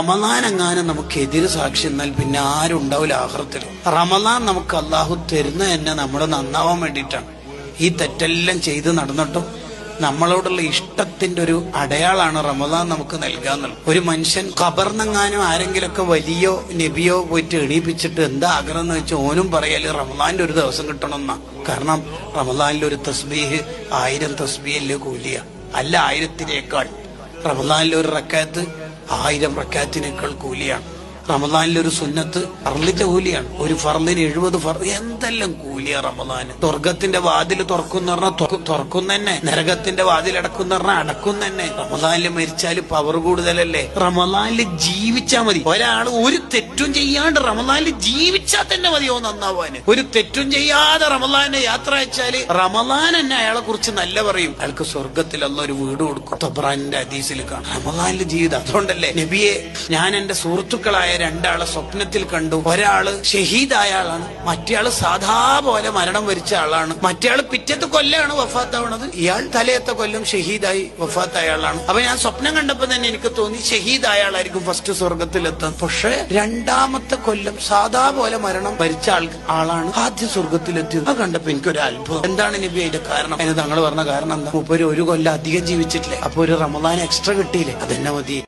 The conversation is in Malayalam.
റമദാൻ എങ്ങാനും നമുക്ക് എതിര് സാക്ഷി എന്നാൽ പിന്നെ ആരും ഉണ്ടാവില്ല ആഖിറത്തിൽ. റമദാൻ നമുക്ക് അള്ളാഹു തരുന്ന തന്നെ നമ്മുടെ നന്നാവാൻ വേണ്ടിയിട്ടാണ്. ഈ തെറ്റെല്ലാം ചെയ്ത് നടന്നിട്ടും നമ്മളോടുള്ള ഇഷ്ടത്തിന്റെ ഒരു അടയാളാണ് റമദാൻ നമുക്ക് നൽകാന്നുള്ളത്. ഒരു മനുഷ്യൻ ഖബറിനെങ്ങാനും ആരെങ്കിലൊക്കെ വലിയോ നബിയോ പോയിട്ട് എണീപ്പിച്ചിട്ട് എന്താ ആഗ്രഹം എന്ന് വെച്ചാൽ ഓനും പറയാല് റമദാന്റെ ഒരു ദിവസം കിട്ടണമെന്നാ. കാരണം റമദാനിൽ ഒരു തസ്ബീഹ് 1000 തസ്ബീഹിലെ കൂലിയ അല്ല 1000-നേക്കാൾ. റമദാനിലെ ഒരു റക്കാത്ത് 1000 റക്കാത്തിനേക്കാൾ കൂലിയാണ്. റമദാനിലെ ഒരു സുന്നത്ത് ഫർളിന്റെ കൂലിയാണ്. ഒരു ഫർളിന് 70 ഫർള്. എന്തെല്ലാം കൂലിയാ റമദാന്. സ്വർഗത്തിന്റെ വാതിൽ തുറക്കുന്ന പറഞ്ഞാൽ തുറക്കും തന്നെ, നരകത്തിന്റെ വാതിൽ അടക്കുന്ന പറഞ്ഞാൽ അടക്കും തന്നെ. റമദാനിൽ മരിച്ചാല് പവർ കൂടുതലല്ലേ. റമദാനിൽ ജീവിച്ചാ മതി. ഒരാള് ഒരു തെറ്റും ചെയ്യാണ്ട് റമദാനിൽ ജീവിച്ചാൽ തന്നെ മതിയോ നന്നാവാന്. ഒരു തെറ്റും ചെയ്യാതെ റമദാനെ യാത്ര അയച്ചാല് റമദാൻ തന്നെ അയാളെ കുറിച്ച് നല്ല പറയും. അയാൾക്ക് സ്വർഗത്തിൽ അല്ലാഹു ഒരു വീട് കൊടുക്കും. തബ്റാനിന്റെ ഹദീസിൽ കാണാം റമദാനിലെ ജീവിതം. അതുകൊണ്ടല്ലേ നബിയെ ഞാൻ എന്റെ സുഹൃത്തുക്കളായ 2 ആളെ സ്വപ്നത്തിൽ കണ്ടു. ഒരാള് ഷഹീദായ ആളാണ്, മറ്റേയാള് സാധാ പോലെ മരണം വരിച്ച ആളാണ്. മറ്റേയാള് പിറ്റത്തെ കൊല്ലാണ് വഫാത്താവണത്, ഇയാൾ തലയത്തെ കൊല്ലം ഷഹീദായി വഫാത്തായ ആളാണ്. അപ്പൊ ഞാൻ സ്വപ്നം കണ്ടപ്പോ തന്നെ എനിക്ക് തോന്നി ഷഹീദായ ആളായിരിക്കും ഫസ്റ്റ് സ്വർഗത്തിലെത്താൻ. പക്ഷെ 2ാമത്തെ കൊല്ലം സാധാ പോലെ മരണം വരിച്ച ആളാണ് ആദ്യം സ്വർഗത്തിലെത്തിയത്. അത് കണ്ടപ്പോ എനിക്കൊരു അത്ഭുതം. എന്താണ് നബി അതിന്റെ കാരണം? അതിന് തങ്ങൾ പറഞ്ഞ കാരണം എന്താ? 1 കൊല്ലം അധികം ജീവിച്ചിട്ടില്ലേ, അപ്പൊ ഒരു റമദാൻ എക്സ്ട്രാ കിട്ടിയില്ലേ, അതെന്നെ മതി.